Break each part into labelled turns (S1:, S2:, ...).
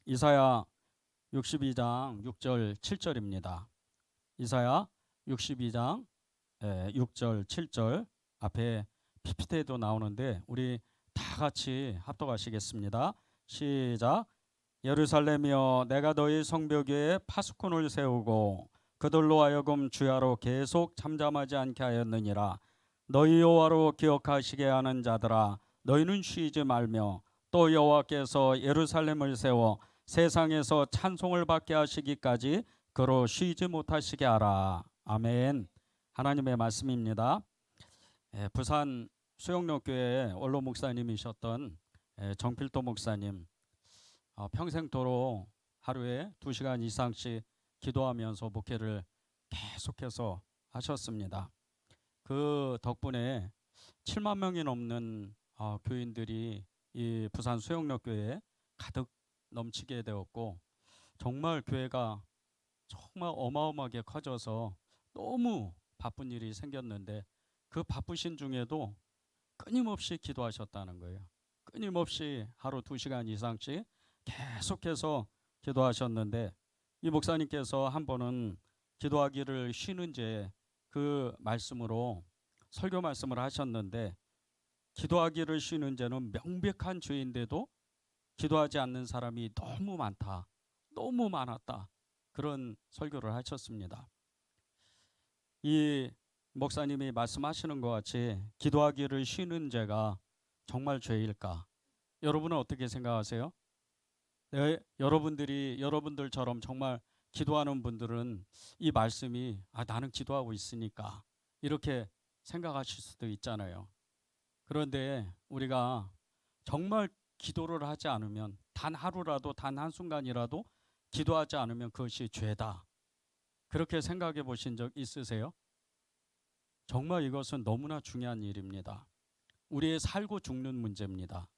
S1: 이사야 62장 6절 7절입니다. 이사야 62장 6절 7절 앞에 PPT에도 나오는데 우리 다 같이 합독하시겠습니다. 시작. 예루살렘이여, 내가 너희 성벽 위에 파수꾼을 세우고 그들로 하여금 주야로 계속 잠잠하지 않게 하였느니라. 너희 여호와로 기억하시게 하는 자들아, 너희는 쉬지 말며 또 여호와께서 예루살렘을 세워 세상에서 찬송을 받게 하시기까지 그로 쉬지 못하시게 하라. 아멘. 하나님의 말씀입니다. 부산 수영로교회 원로 목사님이셨던 정필도 목사님, 평생도록 하루에 2시간 이상씩 기도하면서 목회를 계속해서 하셨습니다. 그 덕분에 7만 명이 넘는 교인들이 이 부산 수영로교회에 가득 넘치게 되었고, 정말 교회가 정말 어마어마하게 커져서 너무 바쁜 일이 생겼는데, 그 바쁘신 중에도 끊임없이 기도하셨다는 거예요. 끊임없이 하루 2시간 이상씩 계속해서 기도하셨는데, 이 목사님께서 한 번은 기도하기를 쉬는 제 그 말씀으로 설교 말씀을 하셨는데, 기도하기를 쉬는 죄는 명백한 죄인데도 기도하지 않는 사람이 너무 많다, 너무 많았다, 그런 설교를 하셨습니다. 이 목사님이 말씀하시는 것 같이 기도하기를 쉬는 죄가 정말 죄일까? 여러분은 어떻게 생각하세요? 여러분들처럼 정말 기도하는 분들은 이 말씀이 나는 기도하고 있으니까 이렇게 생각하실 수도 있잖아요. 그런데 우리가 정말 기도를 하지 않으면, 단 하루라도 단 한순간이라도 기도하지 않으면 그것이 죄다, 그렇게 생각해 보신 적 있으세요? 정말 이것은 너무나 중요한 일입니다. 우리의 살고 죽는 문제입니다.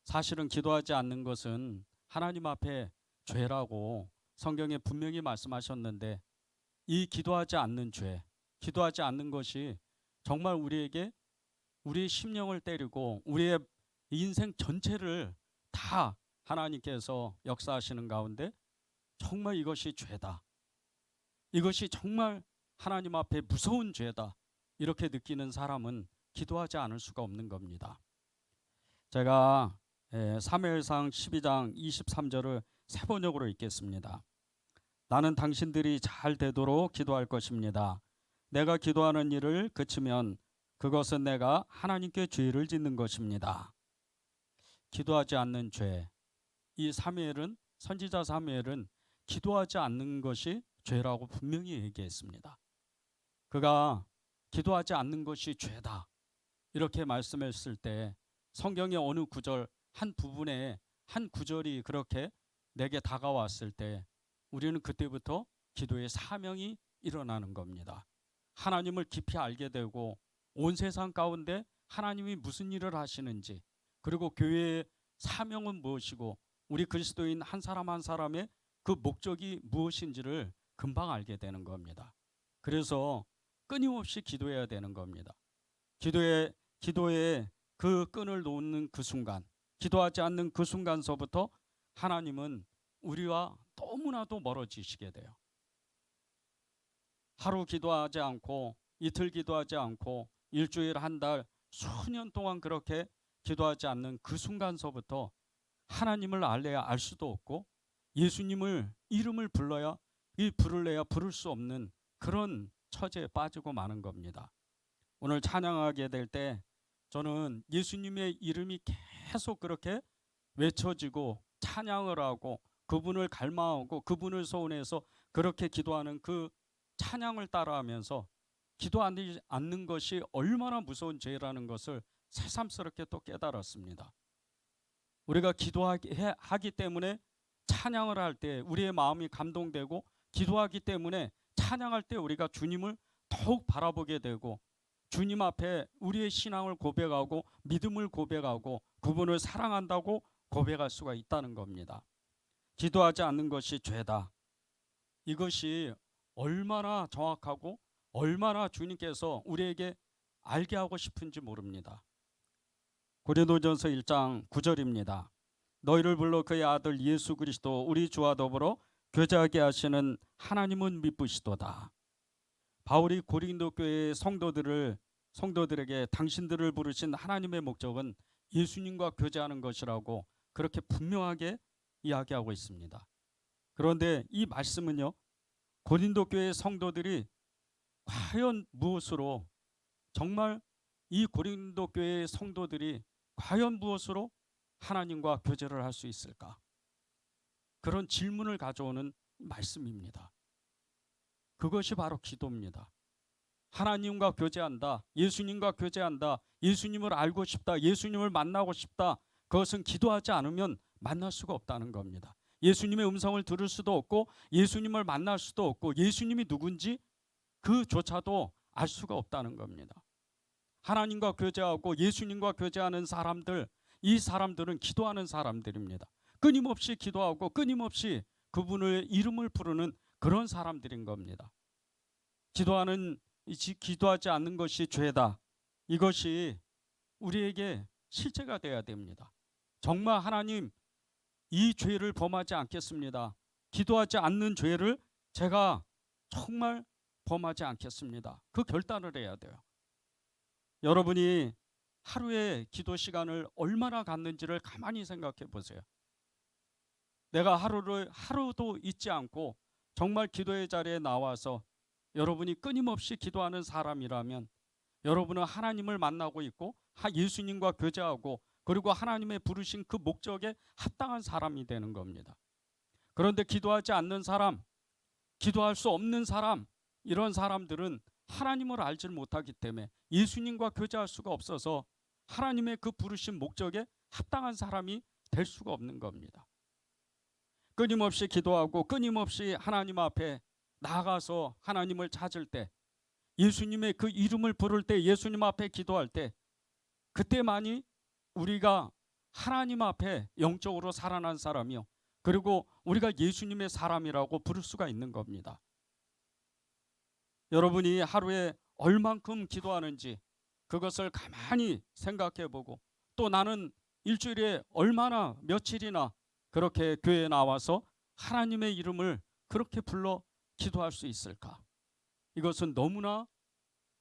S1: 사실은 기도하지 않는 것은 하나님 앞에 죄라고 성경에 분명히 말씀하셨는데, 이 기도하지 않는 죄, 기도하지 않는 것이 정말 우리에게 우리의 심령을 때리고 우리의 인생 전체를 다 하나님께서 역사하시는 가운데 정말 이것이 죄다, 이것이 정말 하나님 앞에 무서운 죄다, 이렇게 느끼는 사람은 기도하지 않을 수가 없는 겁니다. 제가 사무엘상 12장 23절을 세 번역으로 읽겠습니다. 나는 당신들이 잘 되도록 기도할 것입니다. 내가 기도하는 일을 그치면 그것은 내가 하나님께 죄를 짓는 것입니다. 기도하지 않는 죄. 이 선지자 사무엘은 기도하지 않는 것이 죄라고 분명히 얘기했습니다. 그가 기도하지 않는 것이 죄다, 이렇게 말씀했을 때 성경의 어느 구절 한 부분에 한 구절이 그렇게 내게 다가왔을 때 우리는 그때부터 기도의 사명이 일어나는 겁니다. 하나님을 깊이 알게 되고 온 세상 가운데 하나님이 무슨 일을 하시는지, 그리고 교회의 사명은 무엇이고 우리 그리스도인 한 사람 한 사람의 그 목적이 무엇인지를 금방 알게 되는 겁니다. 그래서 끊임없이 기도해야 되는 겁니다. 기도에 그 끈을 놓는 그 순간, 기도하지 않는 그 순간서부터 하나님은 우리와 너무나도 멀어지시게 돼요. 하루 기도하지 않고, 이틀 기도하지 않고, 일주일, 한 달, 수년 동안 그렇게 기도하지 않는 그 순간서부터 하나님을 알래야 알 수도 없고, 예수님을 이름을 부를래야 부를 수 없는 그런 처지에 빠지고 마는 겁니다. 오늘 찬양하게 될 때 저는 예수님의 이름이 계속 그렇게 외쳐지고 찬양을 하고 그분을 갈망하고 그분을 소원해서 그렇게 기도하는 그 찬양을 따라하면서 기도하지 않는 것이 얼마나 무서운 죄라는 것을 새삼스럽게 또 깨달았습니다. 우리가 기도하기 때문에 찬양을 할 때 우리의 마음이 감동되고, 기도하기 때문에 찬양할 때 우리가 주님을 더욱 바라보게 되고, 주님 앞에 우리의 신앙을 고백하고 믿음을 고백하고 그분을 사랑한다고 고백할 수가 있다는 겁니다. 기도하지 않는 것이 죄다, 이것이 얼마나 정확하고 얼마나 주님께서 우리에게 알게 하고 싶은지 모릅니다. 고린도전서 1장 9절입니다. 너희를 불러 그의 아들 예수 그리스도 우리 주와 더불어 교제하게 하시는 하나님은 미쁘시도다. 바울이 고린도 교회의 성도들에게 당신들을 부르신 하나님의 목적은 예수님과 교제하는 것이라고 그렇게 분명하게 이야기하고 있습니다. 그런데 이 말씀은요, 고린도 교회의 성도들이 과연 무엇으로, 정말 이 고린도 교회의 성도들이 과연 무엇으로 하나님과 교제를 할 수 있을까? 그런 질문을 가져오는 말씀입니다. 그것이 바로 기도입니다. 하나님과 교제한다, 예수님과 교제한다, 예수님을 알고 싶다, 예수님을 만나고 싶다. 그것은 기도하지 않으면 만날 수가 없다는 겁니다. 예수님의 음성을 들을 수도 없고 예수님을 만날 수도 없고 예수님이 누군지 그조차도 알 수가 없다는 겁니다. 하나님과 교제하고 예수님과 교제하는 사람들, 이 사람들은 기도하는 사람들입니다. 끊임없이 기도하고 끊임없이 그분의 이름을 부르는 그런 사람들인 겁니다. 기도하지 않는 것이 죄다. 이것이 우리에게 실제가 되어야 됩니다. 정말 하나님, 이 죄를 범하지 않겠습니다. 기도하지 않는 죄를 제가 정말 범하지 않겠습니다. 그 결단을 해야 돼요. 여러분이 하루에 기도 시간을 얼마나 갖는지를 가만히 생각해 보세요. 내가 하루도 잊지 않고 정말 기도의 자리에 나와서 여러분이 끊임없이 기도하는 사람이라면 여러분은 하나님을 만나고 있고 예수님과 교제하고 그리고 하나님의 부르신 그 목적에 합당한 사람이 되는 겁니다. 그런데 기도하지 않는 사람, 기도할 수 없는 사람, 이런 사람들은 하나님을 알지 못하기 때문에 예수님과 교제할 수가 없어서 하나님의 그 부르신 목적에 합당한 사람이 될 수가 없는 겁니다. 끊임없이 기도하고 끊임없이 하나님 앞에 나아가서 하나님을 찾을 때, 예수님의 그 이름을 부를 때, 예수님 앞에 기도할 때, 그때만이 우리가 하나님 앞에 영적으로 살아난 사람이요, 그리고 우리가 예수님의 사람이라고 부를 수가 있는 겁니다. 여러분이 하루에 얼만큼 기도하는지 그것을 가만히 생각해 보고, 또 나는 일주일에 얼마나 며칠이나 그렇게 교회에 나와서 하나님의 이름을 그렇게 불러 기도할 수 있을까? 이것은 너무나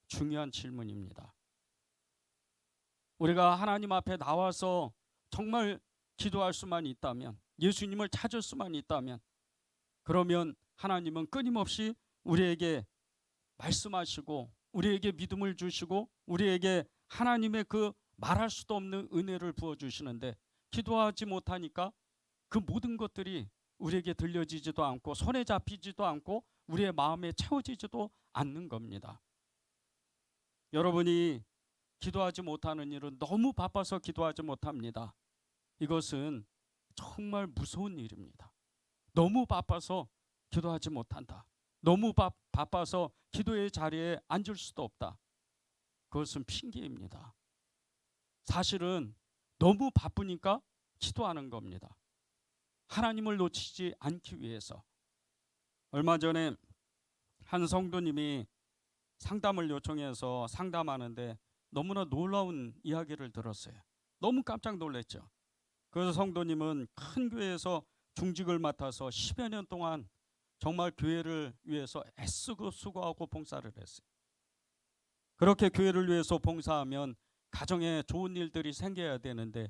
S1: 중요한 질문입니다. 우리가 하나님 앞에 나와서 정말 기도할 수만 있다면, 예수님을 찾을 수만 있다면, 그러면 하나님은 끊임없이 우리에게 말씀하시고 우리에게 믿음을 주시고 우리에게 하나님의 그 말할 수도 없는 은혜를 부어주시는데, 기도하지 못하니까 그 모든 것들이 우리에게 들려지지도 않고 손에 잡히지도 않고 우리의 마음에 채워지지도 않는 겁니다. 여러분이 기도하지 못하는 일은 너무 바빠서 기도하지 못합니다. 이것은 정말 무서운 일입니다. 너무 바빠서 기도하지 못한다. 너무 바빠서 기도의 자리에 앉을 수도 없다. 그것은 핑계입니다. 사실은 너무 바쁘니까 기도하는 겁니다. 하나님을 놓치지 않기 위해서. 얼마 전에 한 성도님이 상담을 요청해서 상담하는데 너무나 놀라운 이야기를 들었어요. 너무 깜짝 놀랐죠. 그 성도님은 큰 교회에서 중직을 맡아서 10여 년 동안 정말 교회를 위해서 애쓰고 수고하고 봉사를 했어요. 그렇게 교회를 위해서 봉사하면 가정에 좋은 일들이 생겨야 되는데,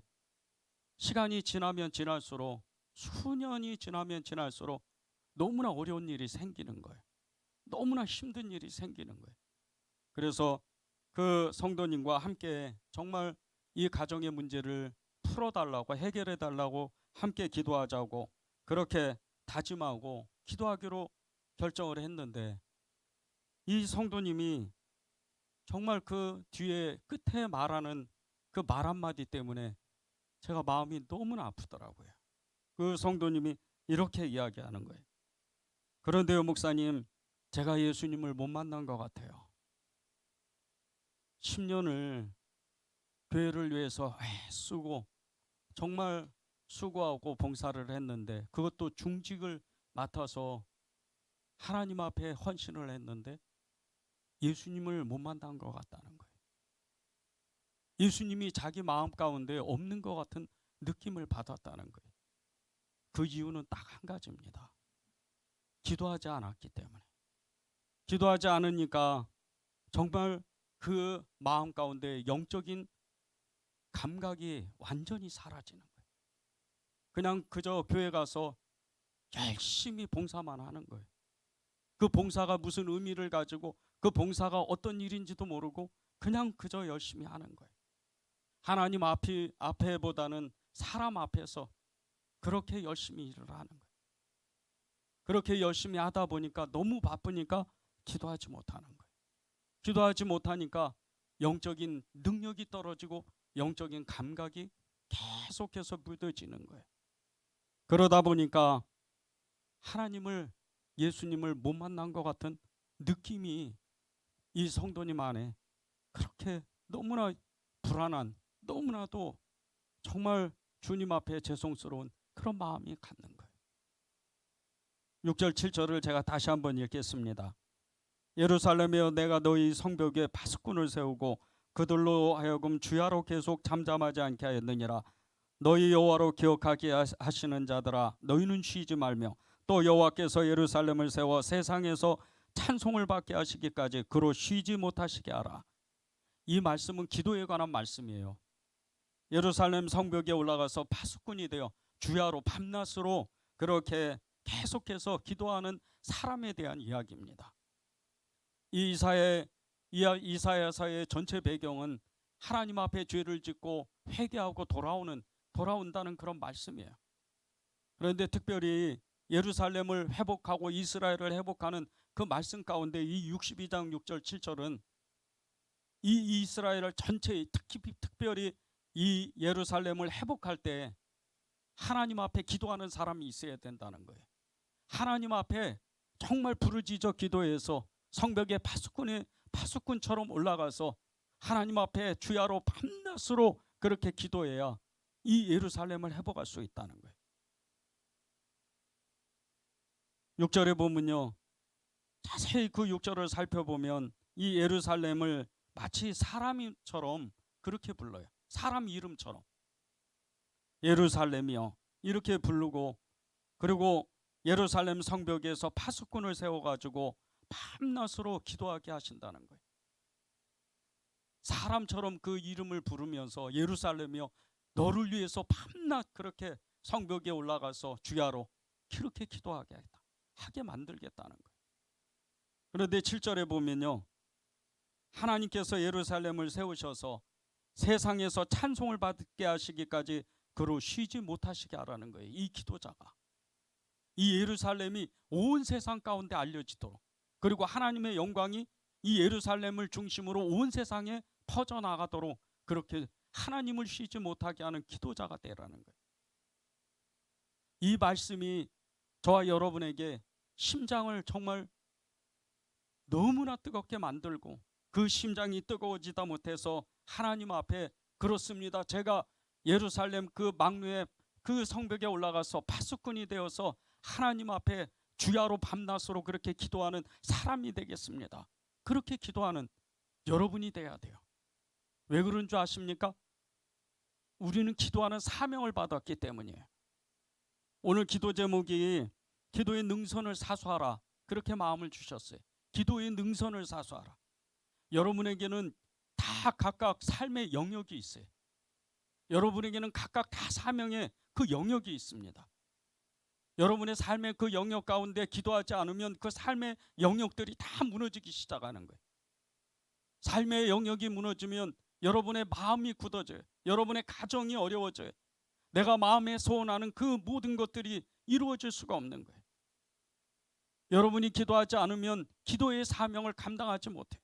S1: 시간이 지나면 지날수록, 수년이 지나면 지날수록 너무나 어려운 일이 생기는 거예요. 너무나 힘든 일이 생기는 거예요. 그래서 그 성도님과 함께 정말 이 가정의 문제를 풀어달라고, 해결해달라고 함께 기도하자고 그렇게 다짐하고 기도하기로 결정을 했는데, 이 성도님이 정말 그 뒤에 끝에 말하는 그 말 한마디 때문에 제가 마음이 너무나 아프더라고요. 그 성도님이 이렇게 이야기하는 거예요. 그런데요, 목사님, 제가 예수님을 못 만난 것 같아요. 10년을 교회를 위해서 애쓰고 정말 수고하고 봉사를 했는데, 그것도 중직을 맡아서 하나님 앞에 헌신을 했는데 예수님을 못 만난 것 같다는 거예요. 예수님이 자기 마음 가운데 없는 것 같은 느낌을 받았다는 거예요. 그 이유는 딱 한 가지입니다. 기도하지 않았기 때문에. 기도하지 않으니까 정말 그 마음 가운데 영적인 감각이 완전히 사라지는 거예요. 그냥 그저 교회 가서 열심히 봉사만 하는 거예요. 그 봉사가 무슨 의미를 가지고, 그 봉사가 어떤 일인지도 모르고 그냥 그저 열심히 하는 거예요. 하나님 앞에보다는 사람 앞에서 그렇게 열심히 일을 하는 거예요. 그렇게 열심히 하다 보니까 너무 바쁘니까 기도하지 못하는 거예요. 기도하지 못하니까 영적인 능력이 떨어지고 영적인 감각이 계속해서 무뎌지는 거예요. 그러다 보니까 하나님을, 예수님을 못 만난 것 같은 느낌이 이 성도님 안에 그렇게 너무나 불안한, 너무나도 정말 주님 앞에 죄송스러운 그런 마음이 갖는 거예요. 6절 7절을 제가 다시 한번 읽겠습니다. 예루살렘이여, 내가 너희 성벽에 파수꾼을 세우고 그들로 하여금 주야로 계속 잠잠하지 않게 하였느니라. 너희 여호와로 기억하게 하시는 자들아, 너희는 쉬지 말며 또 여호와께서 예루살렘을 세워 세상에서 찬송을 받게 하시기까지 그로 쉬지 못하시게 하라. 이 말씀은 기도에 관한 말씀이에요. 예루살렘 성벽에 올라가서 파수꾼이 되어 주야로 밤낮으로 그렇게 계속해서 기도하는 사람에 대한 이야기입니다. 이 이사야서의 전체 배경은 하나님 앞에 죄를 짓고 회개하고 돌아온다는 그런 말씀이에요. 그런데 특별히 예루살렘을 회복하고 이스라엘을 회복하는 그 말씀 가운데 이 62장 6절 7절은 이 이스라엘을 전체, 특별히 이 예루살렘을 회복할 때 하나님 앞에 기도하는 사람이 있어야 된다는 거예요. 하나님 앞에 정말 부르짖어 기도해서 성벽의 파수꾼처럼 올라가서 하나님 앞에 주야로 밤낮으로 그렇게 기도해야 이 예루살렘을 회복할 수 있다는 거예요. 6절에 보면요, 자세히 그 6절을 살펴보면 이 예루살렘을 마치 사람처럼 그렇게 불러요. 사람 이름처럼 예루살렘이요 이렇게 부르고, 그리고 예루살렘 성벽에서 파수꾼을 세워가지고 밤낮으로 기도하게 하신다는 거예요. 사람처럼 그 이름을 부르면서 예루살렘이여, 너를 위해서 밤낮 그렇게 성벽에 올라가서 주야로 그렇게 하게 만들겠다는 거예요. 그런데 7절에 보면요, 하나님께서 예루살렘을 세우셔서 세상에서 찬송을 받게 하시기까지 그로 쉬지 못하시게 하라는 거예요. 이 기도자가, 이 예루살렘이 온 세상 가운데 알려지도록, 그리고 하나님의 영광이 이 예루살렘을 중심으로 온 세상에 퍼져나가도록 그렇게 하나님을 쉬지 못하게 하는 기도자가 되라는 거예요. 이 말씀이 저와 여러분에게 심장을 정말 너무나 뜨겁게 만들고, 그 심장이 뜨거워지다 못해서 하나님 앞에, 그렇습니다, 제가 예루살렘 그 망루의 그 성벽에 올라가서 파수꾼이 되어서 하나님 앞에 주야로 밤낮으로 그렇게 기도하는 사람이 되겠습니다. 그렇게 기도하는 여러분이 돼야 돼요. 왜 그런 줄 아십니까? 우리는 기도하는 사명을 받았기 때문이에요. 오늘 기도 제목이 기도의 능선을 사수하라, 그렇게 마음을 주셨어요. 기도의 능선을 사수하라. 여러분에게는 다 각각 삶의 영역이 있어요. 여러분에게는 각각 다 사명의 그 영역이 있습니다. 여러분의 삶의 그 영역 가운데 기도하지 않으면 그 삶의 영역들이 다 무너지기 시작하는 거예요. 삶의 영역이 무너지면 여러분의 마음이 굳어져요. 여러분의 가정이 어려워져요. 내가 마음에 소원하는 그 모든 것들이 이루어질 수가 없는 거예요. 여러분이 기도하지 않으면 기도의 사명을 감당하지 못해요.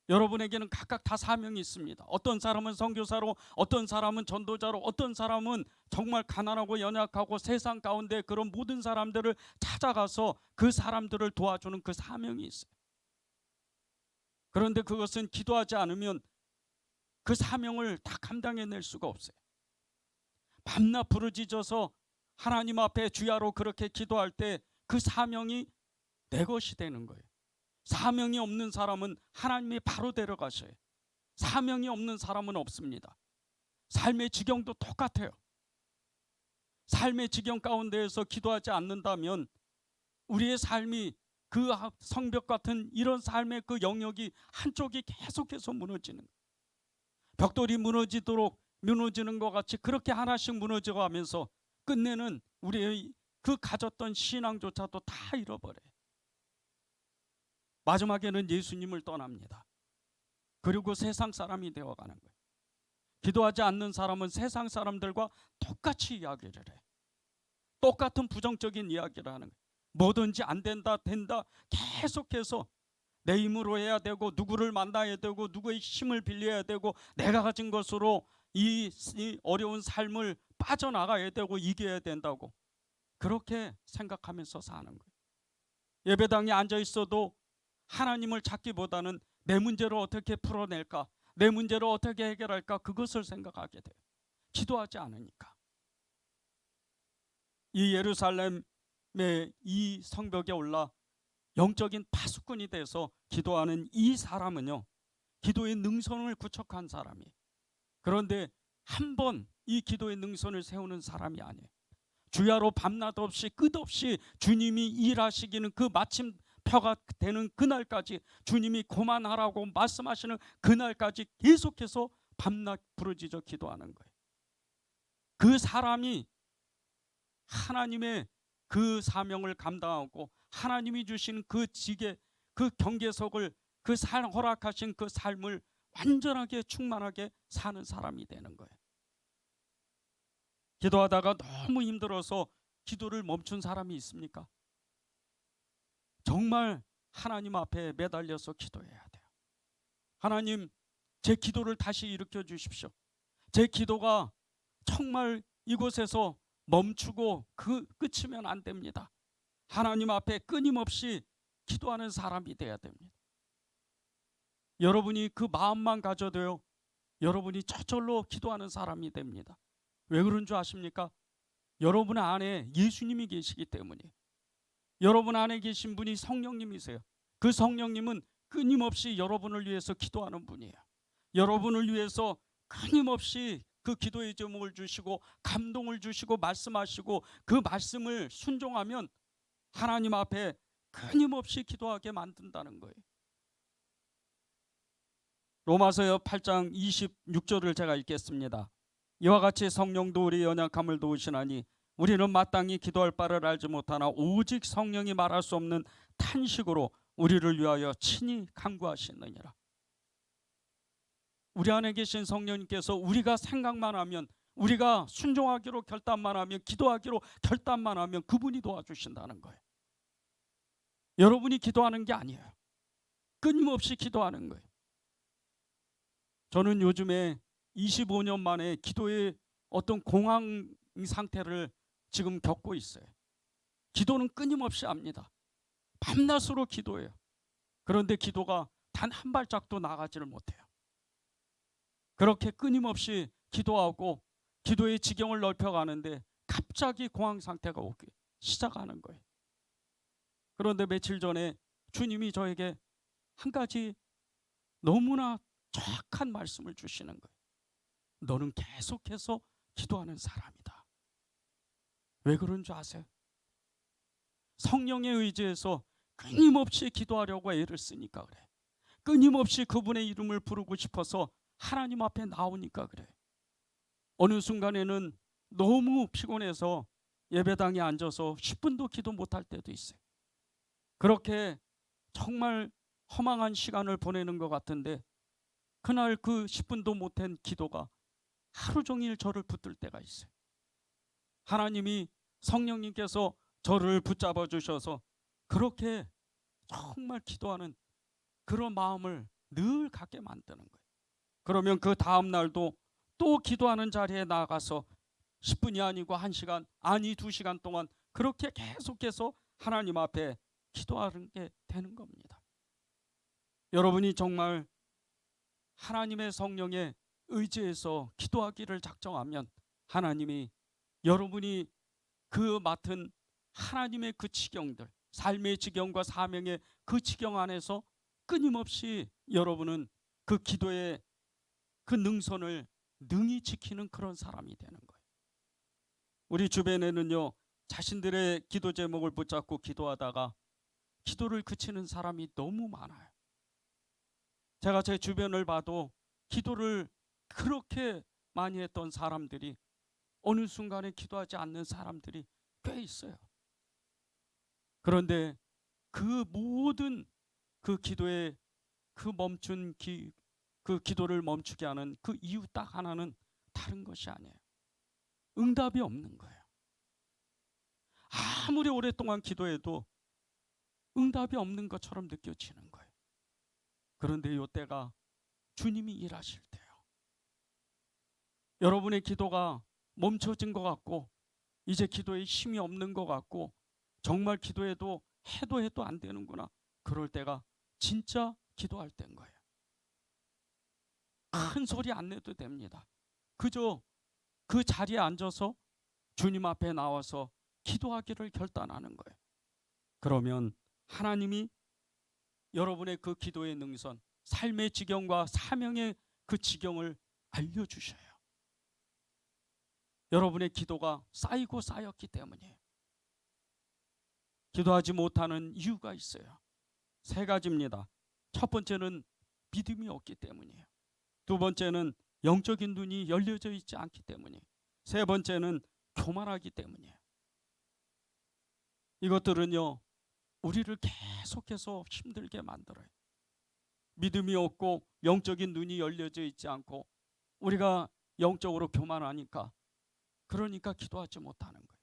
S1: 여러분에게는 각각 다 사명이 있습니다. 어떤 사람은 선교사로, 어떤 사람은 전도자로, 어떤 사람은 정말 가난하고 연약하고 세상 가운데 그런 모든 사람들을 찾아가서 그 사람들을 도와주는 그 사명이 있어요. 그런데 그것은 기도하지 않으면 그 사명을 다 감당해낼 수가 없어요. 밤낮 부르짖어서 하나님 앞에 주야로 그렇게 기도할 때 그 사명이 내 것이 되는 거예요. 사명이 없는 사람은 하나님이 바로 데려가셔요. 사명이 없는 사람은 없습니다. 삶의 지경도 똑같아요. 삶의 지경 가운데에서 기도하지 않는다면 우리의 삶이 그 성벽 같은 이런 삶의 그 영역이 한쪽이 계속해서 무너지는 거예요. 벽돌이 무너지는 것 같이 그렇게 하나씩 무너져 가면서 끝내는 우리의 그 가졌던 신앙조차도 다 잃어버려요. 마지막에는 예수님을 떠납니다. 그리고 세상 사람이 되어가는 거예요. 기도하지 않는 사람은 세상 사람들과 똑같이 이야기를 해. 똑같은 부정적인 이야기를 하는 거예요. 뭐든지 안 된다, 된다, 계속해서 내 힘으로 해야 되고 누구를 만나야 되고 누구의 힘을 빌려야 되고 내가 가진 것으로 이 어려운 삶을 빠져나가야 되고 이겨야 된다고 그렇게 생각하면서 사는 거예요. 예배당에 앉아 있어도 하나님을 찾기보다는 내 문제를 어떻게 풀어낼까, 내 문제를 어떻게 해결할까, 그것을 생각하게 돼요. 기도하지 않으니까. 이 예루살렘의 이 성벽에 올라 영적인 파수꾼이 돼서 기도하는 이 사람은요, 기도의 능선을 구축한 사람이에요. 그런데 한 번 이 기도의 능선을 세우는 사람이 아니에요. 주야로 밤낮 없이 끝없이 주님이 일하시기는 그 마침표가 되는 그날까지, 주님이 그만하라고 말씀하시는 그날까지 계속해서 밤낮 부르짖어 기도하는 거예요. 그 사람이 하나님의 그 사명을 감당하고 하나님이 주신 그 지계, 그 경계석을, 그 허락하신 그 삶을 완전하게 충만하게 사는 사람이 되는 거예요. 기도하다가 너무 힘들어서 기도를 멈춘 사람이 있습니까? 정말 하나님 앞에 매달려서 기도해야 돼요. 하나님, 제 기도를 다시 일으켜 주십시오. 제 기도가 정말 이곳에서 멈추고 끝이면 안 됩니다. 하나님 앞에 끊임없이 기도하는 사람이 돼야 됩니다. 여러분이 그 마음만 가져도요, 여러분이 저절로 기도하는 사람이 됩니다. 왜 그런 줄 아십니까? 여러분 안에 예수님이 계시기 때문이에요. 여러분 안에 계신 분이 성령님이세요. 그 성령님은 끊임없이 여러분을 위해서 기도하는 분이에요. 여러분을 위해서 끊임없이 그 기도의 제목을 주시고 감동을 주시고 말씀하시고 그 말씀을 순종하면 하나님 앞에 끊임없이 기도하게 만든다는 거예요. 로마서 8장 26절을 제가 읽겠습니다. 이와 같이 성령도 우리 연약함을 도우시나니 우리는 마땅히 기도할 바를 알지 못하나 오직 성령이 말할 수 없는 탄식으로 우리를 위하여 친히 간구하시느니라. 우리 안에 계신 성령님께서 우리가 생각만 하면, 우리가 순종하기로 결단만 하면, 기도하기로 결단만 하면 그분이 도와주신다는 거예요. 여러분이 기도하는 게 아니에요. 끊임없이 기도하는 거예요. 저는 요즘에 25년 만에 기도의 어떤 공황 상태를 지금 겪고 있어요. 기도는 끊임없이 합니다. 밤낮으로 기도해요. 그런데 기도가 단 한 발짝도 나가지를 못해요. 그렇게 끊임없이 기도하고 기도의 지경을 넓혀가는데 갑자기 공황 상태가 오기 시작하는 거예요. 그런데 며칠 전에 주님이 저에게 한 가지 너무나 정확한 말씀을 주시는 거예요. 너는 계속해서 기도하는 사람이다. 왜 그런 줄 아세요? 성령에 의지해서 끊임없이 기도하려고 애를 쓰니까 그래. 끊임없이 그분의 이름을 부르고 싶어서 하나님 앞에 나오니까 그래. 어느 순간에는 너무 피곤해서 예배당에 앉아서 10분도 기도 못할 때도 있어요. 그렇게 정말 허망한 시간을 보내는 것 같은데 그날 그 10분도 못한 기도가 하루 종일 저를 붙들 때가 있어요. 하나님이, 성령님께서 저를 붙잡아 주셔서 그렇게 정말 기도하는 그런 마음을 늘 갖게 만드는 거예요. 그러면 그 다음 날도 또 기도하는 자리에 나가서 10분이 아니고 1시간, 아니 2시간 동안 그렇게 계속해서 하나님 앞에 기도하는 게 되는 겁니다. 여러분이 정말 하나님의 성령에 의지해서 기도하기를 작정하면 하나님이 여러분이 그 맡은 하나님의 그 지경들, 삶의 지경과 사명의 그 지경 안에서 끊임없이 여러분은 그 기도의 그 능선을 능히 지키는 그런 사람이 되는 거예요. 우리 주변에는요, 자신들의 기도 제목을 붙잡고 기도하다가 기도를 그치는 사람이 너무 많아요. 제가 제 주변을 봐도 기도를 그렇게 많이 했던 사람들이 어느 순간에 기도하지 않는 사람들이 꽤 있어요. 그런데 그 모든 그 기도의 그 그 기도를 멈추게 하는 그 이유 딱 하나는 다른 것이 아니에요. 응답이 없는 거예요. 아무리 오랫동안 기도해도 응답이 없는 것처럼 느껴지는 거예요. 그런데 이때가 주님이 일하실 때요. 여러분의 기도가 멈춰진 것 같고 이제 기도에 힘이 없는 것 같고 정말 기도해도 해도 안 되는구나. 그럴 때가 진짜 기도할 때인 거예요. 큰 소리 안 내도 됩니다. 그저 그 자리에 앉아서 주님 앞에 나와서 기도하기를 결단하는 거예요. 그러면 하나님이 여러분의 그 기도의 능선, 삶의 지경과 사명의 그 지경을 알려주셔요. 여러분의 기도가 쌓이고 쌓였기 때문이에요. 기도하지 못하는 이유가 있어요. 세 가지입니다. 첫 번째는 믿음이 없기 때문이에요. 두 번째는 영적인 눈이 열려져 있지 않기 때문이에요. 세 번째는 교만하기 때문이에요. 이것들은요, 우리를 계속해서 힘들게 만들어요. 믿음이 없고 영적인 눈이 열려져 있지 않고 우리가 영적으로 교만하니까, 그러니까 기도하지 못하는 거예요.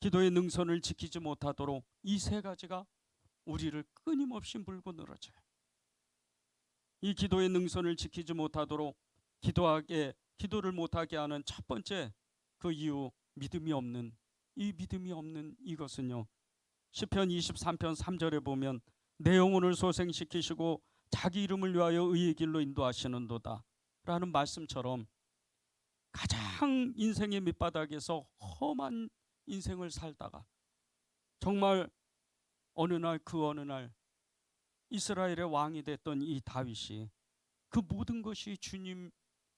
S1: 기도의 능선을 지키지 못하도록 이 세 가지가 우리를 끊임없이 물고 늘어져요. 이 기도의 능선을 지키지 못하도록 기도를 못하게 하는 첫 번째 그 이유, 믿음이 없는 이것은요, 시편 23편 3절에 보면 내 영혼을 소생시키시고 자기 이름을 위하여 의의 길로 인도하시는도다 라는 말씀처럼 가장 인생의 밑바닥에서 험한 인생을 살다가 정말 어느 날 이스라엘의 왕이 됐던 이 다윗이 그 모든 것이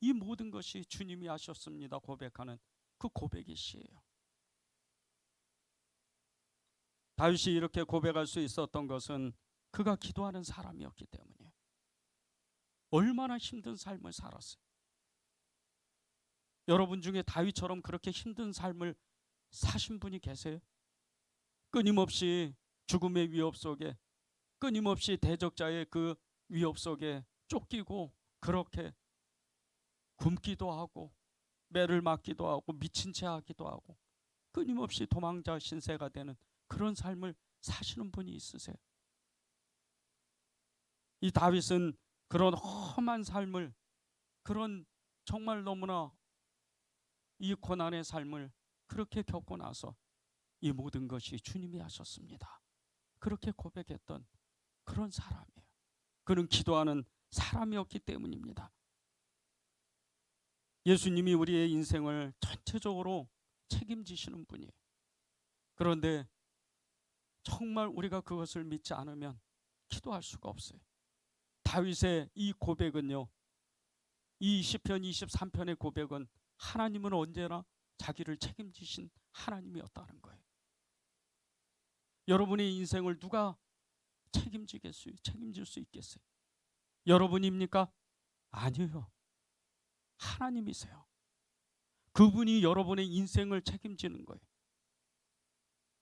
S1: 이 모든 것이 주님이 하셨습니다 고백하는 그 고백의 시예요. 다윗이 이렇게 고백할 수 있었던 것은 그가 기도하는 사람이었기 때문이에요. 얼마나 힘든 삶을 살았어요. 여러분 중에 다윗처럼 그렇게 힘든 삶을 사신 분이 계세요? 끊임없이 죽음의 위협 속에, 끊임없이 대적자의 그 위협 속에 쫓기고 그렇게 굶기도 하고 매를 맞기도 하고 미친 채 하기도 하고 끊임없이 도망자 신세가 되는 그런 삶을 사시는 분이 있으세요? 이 다윗은 그런 험한 삶을, 그런 정말 너무나 이 고난의 삶을 그렇게 겪고 나서 이 모든 것이 주님이 하셨습니다 그렇게 고백했던 그런 사람이에요. 그는 기도하는 사람이었기 때문입니다. 예수님이 우리의 인생을 전체적으로 책임지시는 분이에요. 그런데 정말 우리가 그것을 믿지 않으면 기도할 수가 없어요. 다윗의 이 고백은요, 이 시편 23편의 고백은 하나님은 언제나 자기를 책임지신 하나님이었다는 거예요. 여러분의 인생을 누가 책임질 수 있겠어요? 여러분입니까? 아니요. 하나님이세요. 그분이 여러분의 인생을 책임지는 거예요.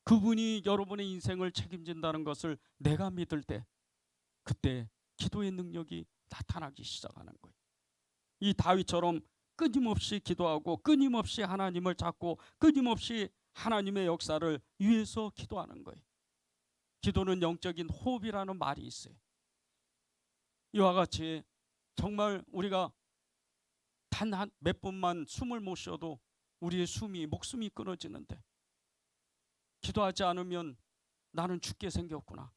S1: 그분이 여러분의 인생을 책임진다는 것을 내가 믿을 때, 그때 기도의 능력이 나타나기 시작하는 거예요. 이 다윗처럼 끊임없이 기도하고 끊임없이 하나님을 찾고 끊임없이 하나님의 역사를 위해서 기도하는 거예요. 기도는 영적인 호흡이라는 말이 있어요. 이와 같이 정말 우리가 단 몇 분만 숨을 못 쉬어도 우리의 목숨이 끊어지는데, 기도하지 않으면 나는 죽게 생겼구나,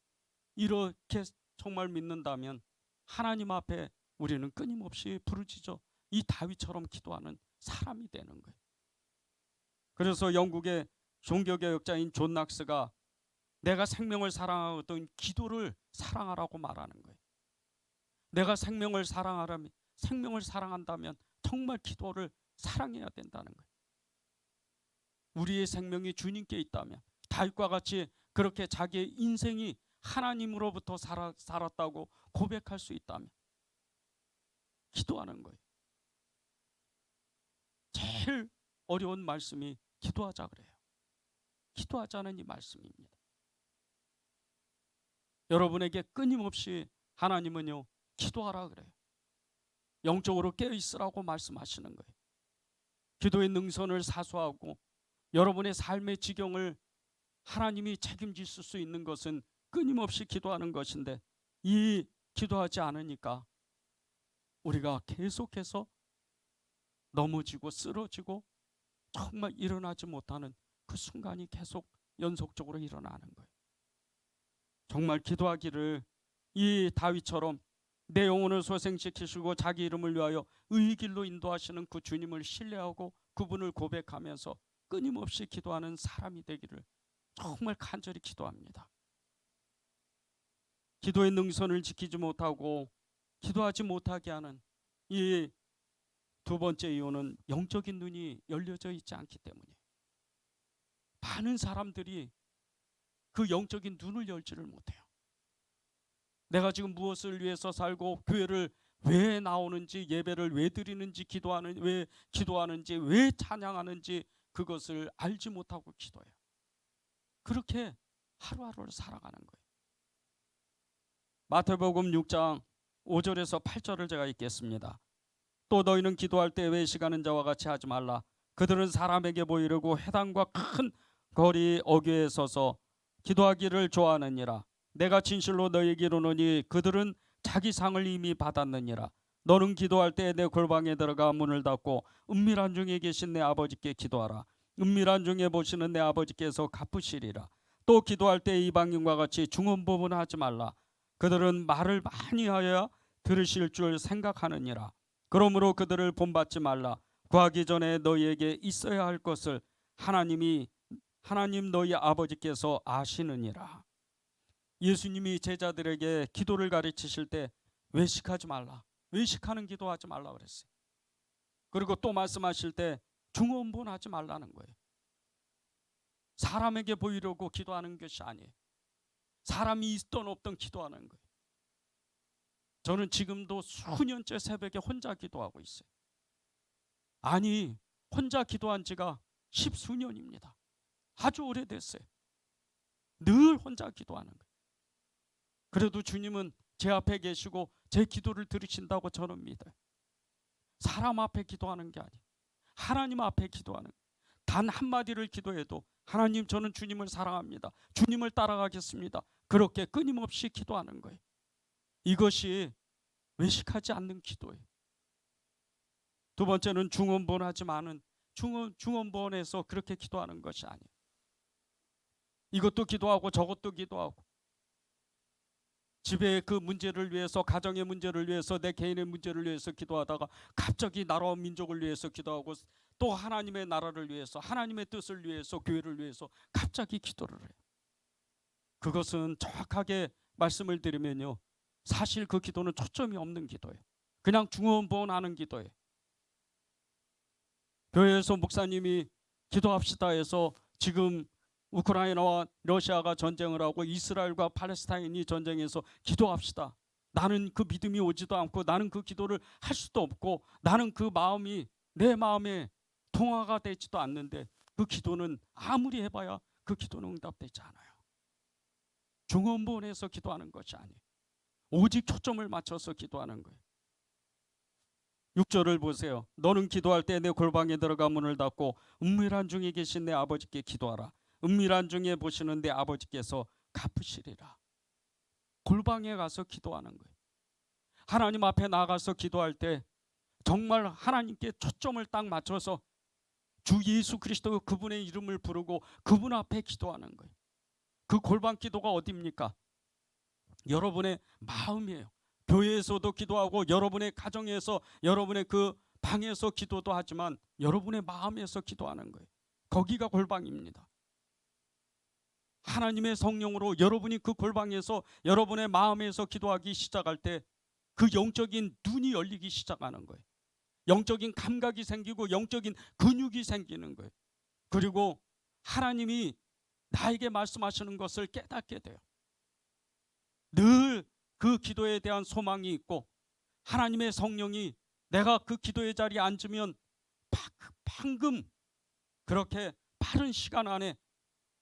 S1: 이렇게 정말 믿는다면 하나님 앞에 우리는 끊임없이 부르짖어 이 다윗처럼 기도하는 사람이 되는 거예요. 그래서 영국의 종교개혁자인 존 낙스가 내가 생명을 사랑하던 기도를 사랑하라고 말하는 거예요. 내가 생명을 사랑한다면 정말 기도를 사랑해야 된다는 거예요. 우리의 생명이 주님께 있다면, 다윗과 같이 그렇게 자기의 인생이 하나님으로부터 살았다고 고백할 수 있다면 기도하는 거예요. 제일 어려운 말씀이 기도하자 그래요. 기도하자는 이 말씀입니다. 여러분에게 끊임없이 하나님은요, 기도하라 그래요. 영적으로 깨어있으라고 말씀하시는 거예요. 기도의 능선을 사수하고 여러분의 삶의 지경을 하나님이 책임지실 수 있는 것은 끊임없이 기도하는 것인데, 이 기도하지 않으니까 우리가 계속해서 넘어지고 쓰러지고 정말 일어나지 못하는 그 순간이 계속 연속적으로 일어나는 거예요. 정말 기도하기를 이 다윗처럼 내 영혼을 소생시키시고 자기 이름을 위하여 의의 길로 인도하시는 그 주님을 신뢰하고 그분을 고백하면서 끊임없이 기도하는 사람이 되기를 정말 간절히 기도합니다. 기도의 능선을 지키지 못하고 기도하지 못하게 하는 이 두 번째 이유는 영적인 눈이 열려져 있지 않기 때문이에요. 많은 사람들이 그 영적인 눈을 열지를 못해요. 내가 지금 무엇을 위해서 살고 교회를 왜 나오는지, 예배를 왜 드리는지, 왜 기도하는지, 왜 찬양하는지 그것을 알지 못하고 기도해요. 그렇게 하루하루를 살아가는 거예요. 마태복음 6장 5절에서 8절을 제가 읽겠습니다. 또 너희는 기도할 때 외식하는 자와 같이 하지 말라. 그들은 사람에게 보이려고 회당과 큰 거리 어귀에 서서 기도하기를 좋아하느니라. 내가 진실로 너희에게 이르노니 그들은 자기 상을 이미 받았느니라. 너는 기도할 때 내 골방에 들어가 문을 닫고 은밀한 중에 계신 내 아버지께 기도하라. 은밀한 중에 보시는 내 아버지께서 갚으시리라. 또 기도할 때 이방인과 같이 중언부언하지 말라. 그들은 말을 많이 하여야 들으실 줄 생각하느니라. 그러므로 그들을 본받지 말라. 구하기 전에 너희에게 있어야 할 것을 하나님 너희 아버지께서 아시느니라. 예수님이 제자들에게 기도를 가르치실 때 외식하지 말라, 외식하는 기도하지 말라 그랬어요. 그리고 또 말씀하실 때 중언부언하지 말라는 거예요. 사람에게 보이려고 기도하는 것이 아니에요. 사람이 있던 없던 기도하는 거예요. 저는 지금도 수년째 새벽에 혼자 기도하고 있어요. 아니, 혼자 기도한 지가 10수년입니다. 아주 오래됐어요. 늘 혼자 기도하는 거예요. 그래도 주님은 제 앞에 계시고 제 기도를 들으신다고 저는 믿어요. 사람 앞에 기도하는 게 아니에요. 하나님 앞에 기도하는 거예요. 단 한마디를 기도해도 하나님, 저는 주님을 사랑합니다, 주님을 따라가겠습니다, 그렇게 끊임없이 기도하는 거예요. 이것이 외식하지 않는 기도예요. 두 번째는 중언부언하지만은 중언부언해서 그렇게 기도하는 것이 아니에요. 이것도 기도하고 저것도 기도하고, 집의 그 문제를 위해서, 가정의 문제를 위해서, 내 개인의 문제를 위해서 기도하다가 갑자기 나라와 민족을 위해서 기도하고, 또 하나님의 나라를 위해서, 하나님의 뜻을 위해서, 교회를 위해서 갑자기 기도를 해요. 그것은 정확하게 말씀을 드리면요, 사실 그 기도는 초점이 없는 기도예요. 그냥 중언부언하는 기도예요. 교회에서 목사님이 기도합시다 해서 지금 우크라이나와 러시아가 전쟁을 하고 이스라엘과 팔레스타인이 전쟁해서 기도합시다, 나는 그 믿음이 오지도 않고 나는 그 기도를 할 수도 없고 나는 그 마음이 내 마음에 통화가 되지도 않는데, 그 기도는 아무리 해봐야 그 기도는 응답되지 않아요. 중언부언해서 기도하는 것이 아니에요. 오직 초점을 맞춰서 기도하는 거예요. 6절을 보세요. 너는 기도할 때 내 골방에 들어가 문을 닫고 은밀한 중에 계신 내 아버지께 기도하라. 은밀한 중에 보시는 내 아버지께서 갚으시리라. 골방에 가서 기도하는 거예요. 하나님 앞에 나가서 기도할 때 정말 하나님께 초점을 딱 맞춰서 주 예수 그리스도 그분의 이름을 부르고 그분 앞에 기도하는 거예요. 그 골방 기도가 어디입니까? 여러분의 마음이에요. 교회에서도 기도하고 여러분의 가정에서, 여러분의 그 방에서 기도도 하지만 여러분의 마음에서 기도하는 거예요. 거기가 골방입니다. 하나님의 성령으로 여러분이 그 골방에서, 여러분의 마음에서 기도하기 시작할 때 그 영적인 눈이 열리기 시작하는 거예요. 영적인 감각이 생기고 영적인 근육이 생기는 거예요. 그리고 하나님이 나에게 말씀하시는 것을 깨닫게 돼요. 늘 그 기도에 대한 소망이 있고 하나님의 성령이 내가 그 기도의 자리에 앉으면 방금 그렇게 빠른 시간 안에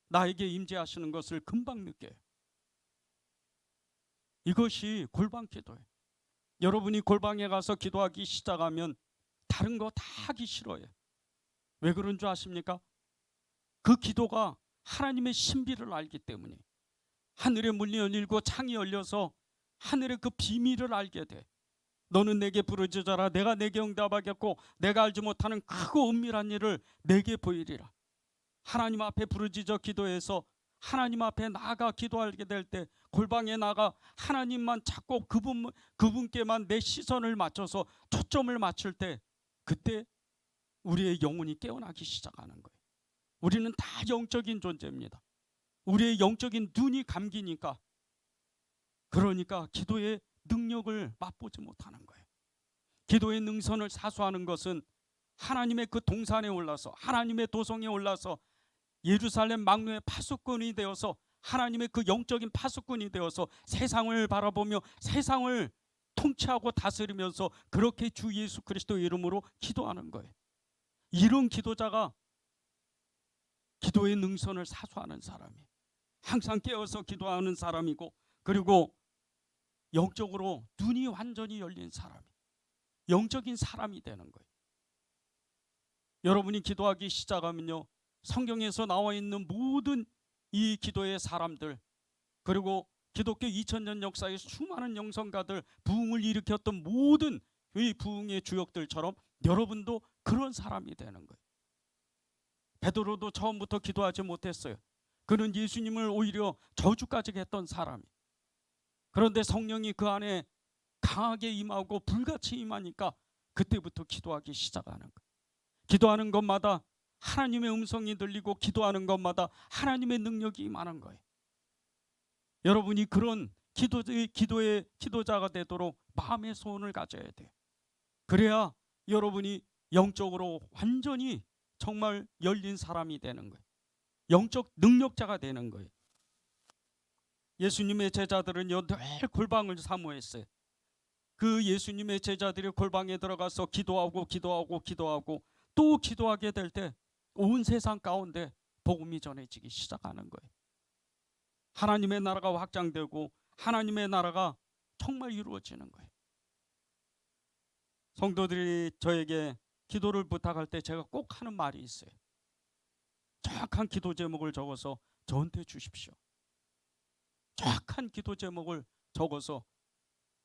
S1: 나에게 임재하시는 것을 금방 느껴요. 이것이 골방 기도예요. 여러분이 골방에 가서 기도하기 시작하면 다른 거 다 하기 싫어요. 왜 그런 줄 아십니까? 그 기도가 하나님의 신비를 알기 때문에. 하늘의 문이 열리고 창이 열려서 하늘의 그 비밀을 알게 돼. 너는 내게 부르짖어라. 내가 내게 응답하겠고 내가 알지 못하는 크고 은밀한 일을 내게 보이리라. 하나님 앞에 부르짖어 기도해서 하나님 앞에 나아가 기도하게 될 때 골방에 나가 하나님만 찾고 그분께만 내 시선을 맞춰서 초점을 맞출 때 그때 우리의 영혼이 깨어나기 시작하는 거예요. 우리는 다 영적인 존재입니다. 우리의 영적인 눈이 감기니까, 그러니까 기도의 능력을 맛보지 못하는 거예요. 기도의 능선을 사수하는 것은 하나님의 그 동산에 올라서 하나님의 도성에 올라서 예루살렘 망노의 파수꾼이 되어서 하나님의 그 영적인 파수꾼이 되어서 세상을 바라보며 세상을 통치하고 다스리면서 그렇게 주 예수 그리스도 이름으로 기도하는 거예요. 이런 기도자가 기도의 능선을 사수하는 사람이에요. 항상 깨어서 기도하는 사람이고, 그리고 영적으로 눈이 완전히 열린 사람이, 영적인 사람이 되는 거예요. 여러분이 기도하기 시작하면요, 성경에서 나와 있는 모든 이 기도의 사람들, 그리고 기독교 2000년 역사의 수많은 영성가들, 부흥을 일으켰던 모든 이 부흥의 주역들처럼 여러분도 그런 사람이 되는 거예요. 베드로도 처음부터 기도하지 못했어요. 그는 예수님을 오히려 저주까지 했던 사람이. 그런데 성령이 그 안에 강하게 임하고 불같이 임하니까 그때부터 기도하기 시작하는 거예요. 기도하는 것마다 하나님의 음성이 들리고 기도하는 것마다 하나님의 능력이 임하는 거예요. 여러분이 그런 기도의 기도자가 되도록 마음의 소원을 가져야 돼요. 그래야 여러분이 영적으로 완전히 정말 열린 사람이 되는 거예요. 영적 능력자가 되는 거예요. 예수님의 제자들은요, 늘 골방을 사모했어요. 그 예수님의 제자들이 골방에 들어가서 기도하고 또 기도하게 될 때 온 세상 가운데 복음이 전해지기 시작하는 거예요. 하나님의 나라가 확장되고 하나님의 나라가 정말 이루어지는 거예요. 성도들이 저에게 기도를 부탁할 때 제가 꼭 하는 말이 있어요. 정확한 기도 제목을 적어서 저한테 주십시오. 정확한 기도 제목을 적어서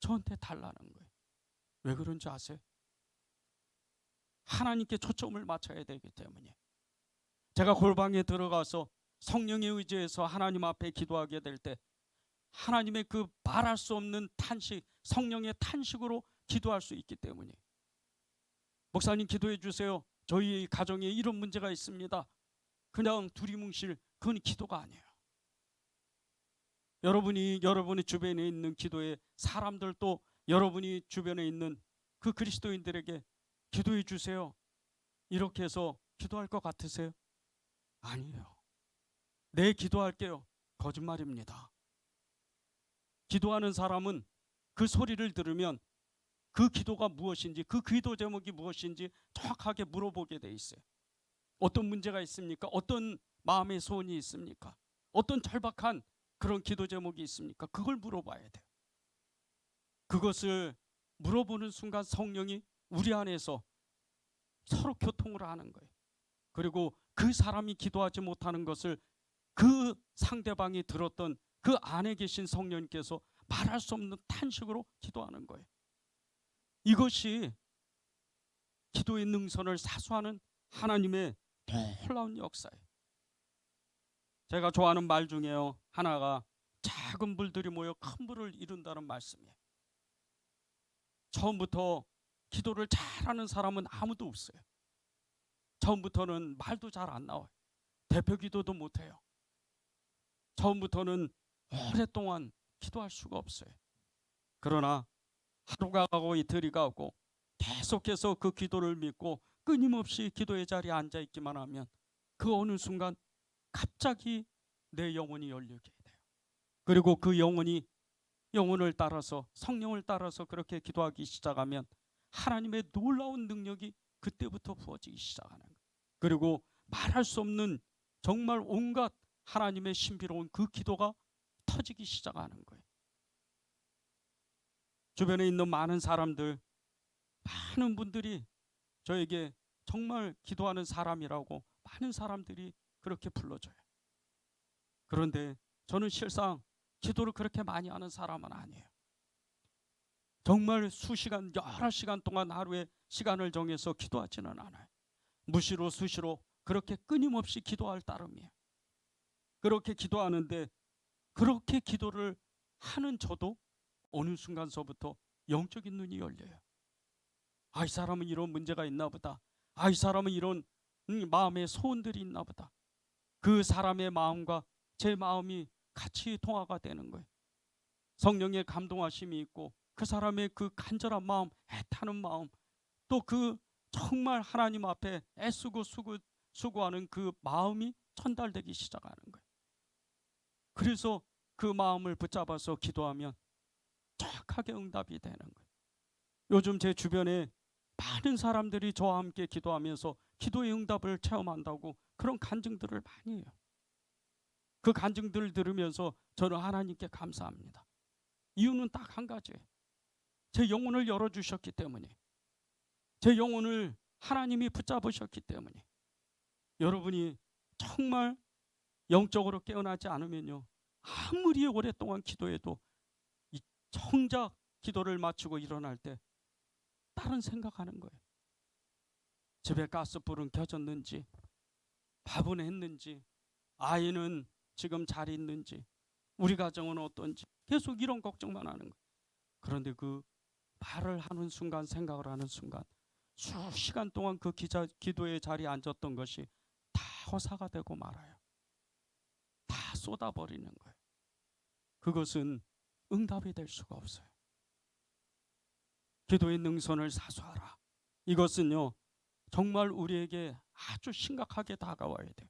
S1: 저한테 달라는 거예요. 왜 그런지 아세요? 하나님께 초점을 맞춰야 되기 때문에. 제가 골방에 들어가서 성령에 의지해서 하나님 앞에 기도하게 될 때 하나님의 그 말할 수 없는 탄식, 성령의 탄식으로 기도할 수 있기 때문에. 목사님 기도해 주세요. 저희 가정에 이런 문제가 있습니다. 그냥 두리뭉실, 그건 기도가 아니에요. 여러분의 주변에 있는 기도의 사람들도 여러분이 주변에 있는 그 그리스도인들에게 기도해 주세요, 이렇게 해서 기도할 것 같으세요? 아니에요. 네, 기도할게요. 거짓말입니다. 기도하는 사람은 그 소리를 들으면 그 기도가 무엇인지, 그 기도 제목이 무엇인지 정확하게 물어보게 돼 있어요. 어떤 문제가 있습니까? 어떤 마음의 소원이 있습니까? 어떤 절박한 그런 기도 제목이 있습니까? 그걸 물어봐야 돼요. 그것을 물어보는 순간 성령이 우리 안에서 서로 교통을 하는 거예요. 그리고 그 사람이 기도하지 못하는 것을 그 상대방이 들었던 그 안에 계신 성령님께서 말할 수 없는 탄식으로 기도하는 거예요. 이것이 기도의 능선을 사수하는 하나님의 놀라운 역사예요. 제가 좋아하는 말 중에요, 하나가 작은 불들이 모여 큰 불을 이룬다는 말씀이에요. 처음부터 기도를 잘하는 사람은 아무도 없어요. 처음부터는 말도 잘 안 나와요. 대표 기도도 못해요. 처음부터는 오랫동안 기도할 수가 없어요. 그러나 하루가 가고 이틀이 가고 계속해서 그 기도를 믿고 끊임없이 기도의 자리에 앉아 있기만 하면 그 어느 순간 갑자기 내 영혼이 열리게 돼요. 그리고 그 영혼을 따라서, 성령을 따라서 그렇게 기도하기 시작하면 하나님의 놀라운 능력이 그때부터 부어지기 시작하는 거예요. 그리고 말할 수 없는 정말 온갖 하나님의 신비로운 그 기도가 터지기 시작하는 거예요. 주변에 있는 많은 사람들, 많은 분들이 저에게 정말 기도하는 사람이라고 많은 사람들이 그렇게 불러줘요. 그런데 저는 실상 기도를 그렇게 많이 하는 사람은 아니에요. 정말 수시간, 여러 시간 동안 하루에 시간을 정해서 기도하지는 않아요. 무시로 수시로 그렇게 끊임없이 기도할 따름이에요. 그렇게 기도하는데, 그렇게 기도를 하는 저도 어느 순간서부터 영적인 눈이 열려요. 아, 이 사람은 이런 문제가 있나 보다. 아, 이 사람은 이런 마음의 소원들이 있나 보다. 그 사람의 마음과 제 마음이 같이 통화가 되는 거예요. 성령의 감동하심이 있고 그 사람의 그 간절한 마음, 애타는 마음, 또 그 정말 하나님 앞에 애쓰고 수고하는 그 마음이 전달되기 시작하는 거예요. 그래서 그 마음을 붙잡아서 기도하면 정확하게 응답이 되는 거예요. 요즘 제 주변에 많은 사람들이 저와 함께 기도하면서 기도의 응답을 체험한다고 그런 간증들을 많이 해요. 그 간증들을 들으면서 저는 하나님께 감사합니다. 이유는 딱 한 가지예요. 제 영혼을 열어주셨기 때문에, 제 영혼을 하나님이 붙잡으셨기 때문에. 여러분이 정말 영적으로 깨어나지 않으면요, 아무리 오랫동안 기도해도 이 정작 기도를 마치고 일어날 때 다른 생각하는 거예요. 집에 가스불은 켜졌는지, 밥은 했는지, 아이는 지금 잘 있는지, 우리 가정은 어떤지, 계속 이런 걱정만 하는 거예요. 그런데 그 말을 하는 순간, 생각을 하는 순간 수시간 동안 그 기도의 자리에 앉았던 것이 다 허사가 되고 말아요. 다 쏟아버리는 거예요. 그것은 응답이 될 수가 없어요. 기도의 능선을 사수하라. 이것은요, 정말 우리에게 아주 심각하게 다가와야 돼요.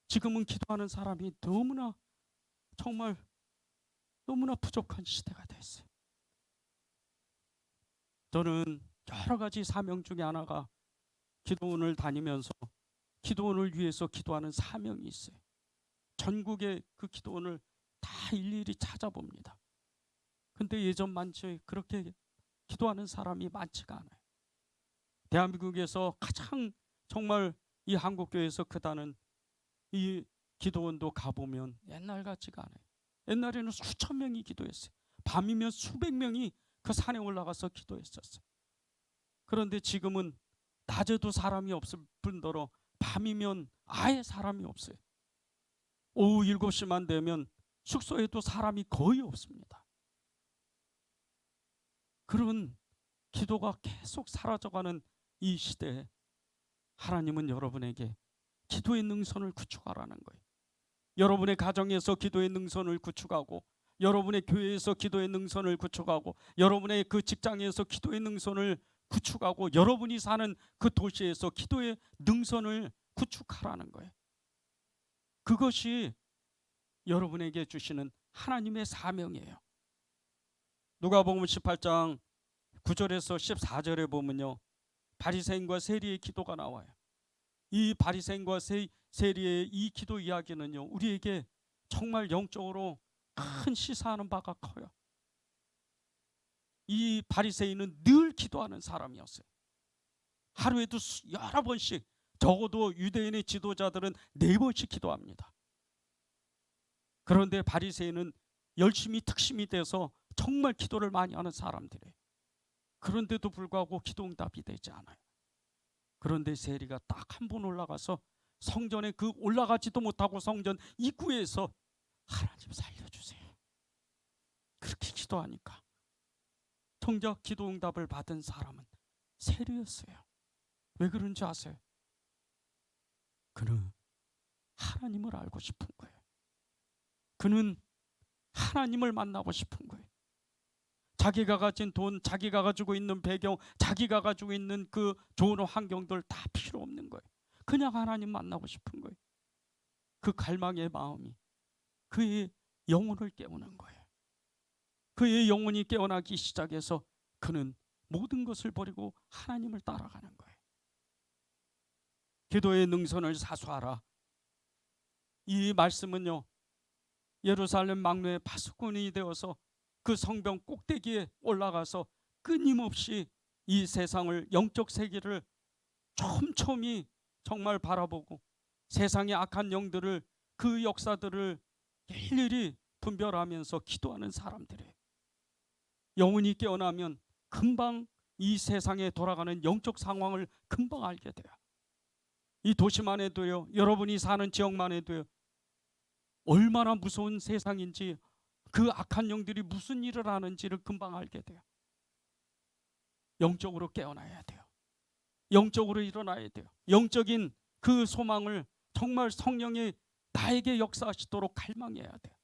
S1: 지금은 기도하는 사람이 너무나, 정말 너무나 부족한 시대가 됐어요. 저는 여러 가지 사명 중에 하나가 기도원을 다니면서 기도원을 위해서 기도하는 사명이 있어요. 전국의 그 기도원을 다 일일이 찾아봅니다. 근데 예전만치 그렇게 기도하는 사람이 많지가 않아요. 대한민국에서 가장 정말 이 한국교회에서 크다는 이 기도원도 가보면 옛날 같지가 않아요. 옛날에는 수천 명이 기도했어요. 밤이면 수백 명이 그 산에 올라가서 기도했었어요. 그런데 지금은 낮에도 사람이 없을 뿐더러 밤이면 아예 사람이 없어요. 오후 7시만 되면 숙소에도 사람이 거의 없습니다. 그런 기도가 계속 사라져가는 이 시대에 하나님은 여러분에게 기도의 능선을 구축하라는 거예요. 여러분의 가정에서 기도의 능선을 구축하고, 여러분의 교회에서 기도의 능선을 구축하고, 여러분의 그 직장에서 기도의 능선을 구축하고, 여러분이 사는 그 도시에서 기도의 능선을 구축하라는 거예요. 그것이 여러분에게 주시는 하나님의 사명이에요. 누가복음 18장 9절에서 14절에 보면요, 바리새인과 세리의 기도가 나와요. 이 바리새인과 세리의 이 기도 이야기는요, 우리에게 정말 영적으로 큰 시사하는 바가 커요. 이 바리새인은 늘 기도하는 사람이었어요. 하루에도 여러 번씩, 적어도 유대인의 지도자들은 4번씩 기도합니다. 그런데 바리새인은 열심히 특심이 돼서 정말 기도를 많이 하는 사람들이에요. 그런데도 불구하고 기도 응답이 되지 않아요. 그런데 세리가 딱 한 번 올라가서 성전에 그 올라가지도 못하고 성전 입구에서 하나님 살려주세요, 그렇게 기도하니까 정작 기도 응답을 받은 사람은 세리였어요. 왜 그런지 아세요? 그는 하나님을 알고 싶은 거예요. 그는 하나님을 만나고 싶은 거예요. 자기가 가진 돈, 자기가 가지고 있는 배경, 자기가 가지고 있는 그 좋은 환경들 다 필요 없는 거예요. 그냥 하나님 만나고 싶은 거예요. 그 갈망의 마음이 그의 영혼을 깨우는 거예요. 그의 영혼이 깨어나기 시작해서 그는 모든 것을 버리고 하나님을 따라가는 거예요. 기도의 능선을 사수하라. 이 말씀은요, 예루살렘 망로의 파수꾼이 되어서 그 성벽 꼭대기에 올라가서 끊임없이 이 세상을, 영적 세계를 촘촘히 정말 바라보고 세상의 악한 영들을, 그 역사들을 일일이 분별하면서 기도하는 사람들이에요. 영혼이 깨어나면 금방 이 세상에 돌아가는 영적 상황을 금방 알게 돼요. 이 도시만 해도요, 여러분이 사는 지역만 해도요, 얼마나 무서운 세상인지, 그 악한 영들이 무슨 일을 하는지를 금방 알게 돼요. 영적으로 깨어나야 돼요. 영적으로 일어나야 돼요. 영적인 그 소망을 정말 성령이 나에게 역사하시도록 갈망해야 돼요.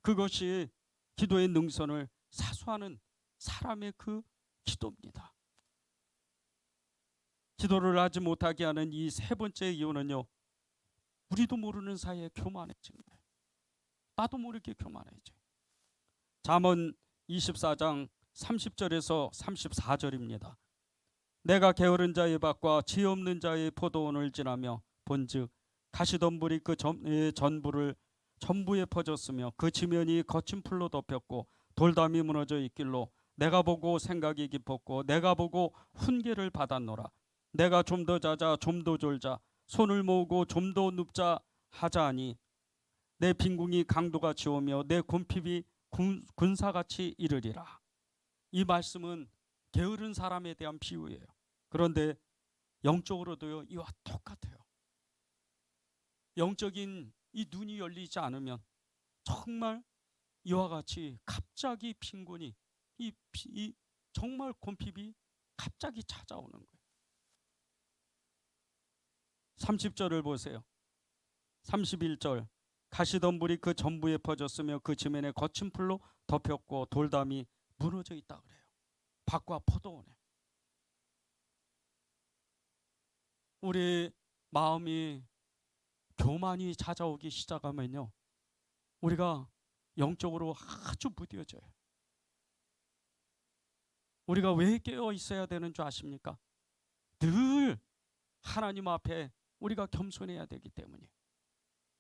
S1: 그것이 기도의 능선을 사수하는 사람의 그 기도입니다. 기도를 하지 못하게 하는 이 세 번째 이유는요, 우리도 모르는 사이에 교만해지는 거예요. 나도 모르게 교만해져요. 잠언 24장 30절에서 34절입니다. 내가 게으른 자의 밭과 지 없는 자의 포도원을 지나며 본즉 가시덤불이 그 전부를 전부에 퍼졌으며 그 지면이 거친 풀로 덮였고 돌담이 무너져 있길로 내가 보고 생각이 깊었고 내가 보고 훈계를 받았노라. 내가 좀 더 자자 좀 더 졸자 손을 모으고 좀 더 눕자 하자하니 내 빈궁이 강도같이 오며 내 곰핍이 군사같이 이르리라. 이 말씀은 게으른 사람에 대한 비유예요. 그런데 영적으로도요, 이와 똑같아요. 영적인 이 눈이 열리지 않으면 정말 이와 같이 갑자기 빈곤이, 이 정말 곰핍이 갑자기 찾아오는 거예요. 30절을 보세요. 31절 가시덤불이 그 전부에 퍼졌으며 그 지면에 거친 풀로 덮였고 돌담이 무너져 있다 그래요. 밭과 포도원에. 우리 마음이 교만이 찾아오기 시작하면요, 우리가 영적으로 아주 무뎌져요. 우리가 왜 깨어 있어야 되는 줄 아십니까? 늘 하나님 앞에 우리가 겸손해야 되기 때문이에요.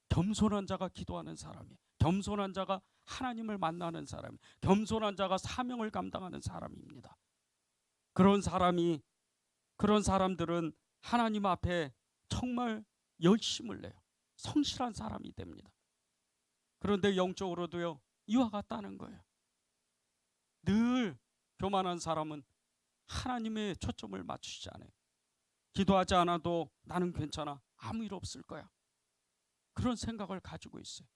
S1: 겸손한 자가 기도하는 사람이에요. 겸손한 자가 하나님을 만나는 사람이에요. 겸손한 자가 사명을 감당하는 사람입니다. 그런 사람들은 하나님 앞에 정말 열심을 내요. 성실한 사람이 됩니다. 그런데 영적으로도요, 이와 같다는 거예요. 늘 교만한 사람은 하나님의 초점을 맞추지 않아요. 기도하지 않아도 나는 괜찮아, 아무 일 없을 거야, 그런 생각을 가지고 있어요.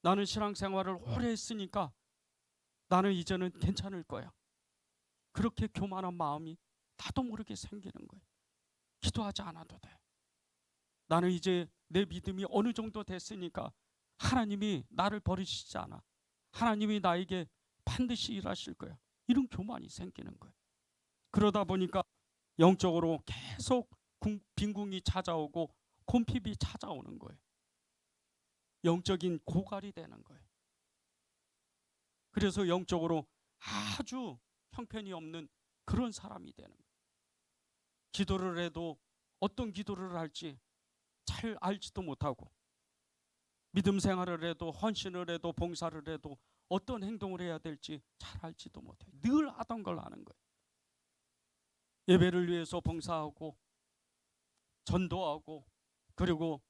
S1: 나는 신앙생활을 오래 했으니까 나는 이제는 괜찮을 거야. 그렇게 교만한 마음이 나도 모르게 생기는 거예요. 기도하지 않아도 돼. 나는 이제 내 믿음이 어느 정도 됐으니까 하나님이 나를 버리시지 않아. 하나님이 나에게 반드시 일하실 거야. 이런 교만이 생기는 거예요. 그러다 보니까 영적으로 계속 빈궁이 찾아오고 곰핍이 찾아오는 거예요. 영적인 고갈이 되는 거예요. 그래서 영적으로 아주 형편이 없는 그런 사람이 되는 거예요. 기도를 해도 어떤 기도를 할지 잘 알지도 못하고, 믿음 생활을 해도, 헌신을 해도, 봉사를 해도 어떤 행동을 해야 될지 잘 알지도 못해요. 늘 하던 걸 하는 거예요. 예배를 위해서 봉사하고 전도하고 그리고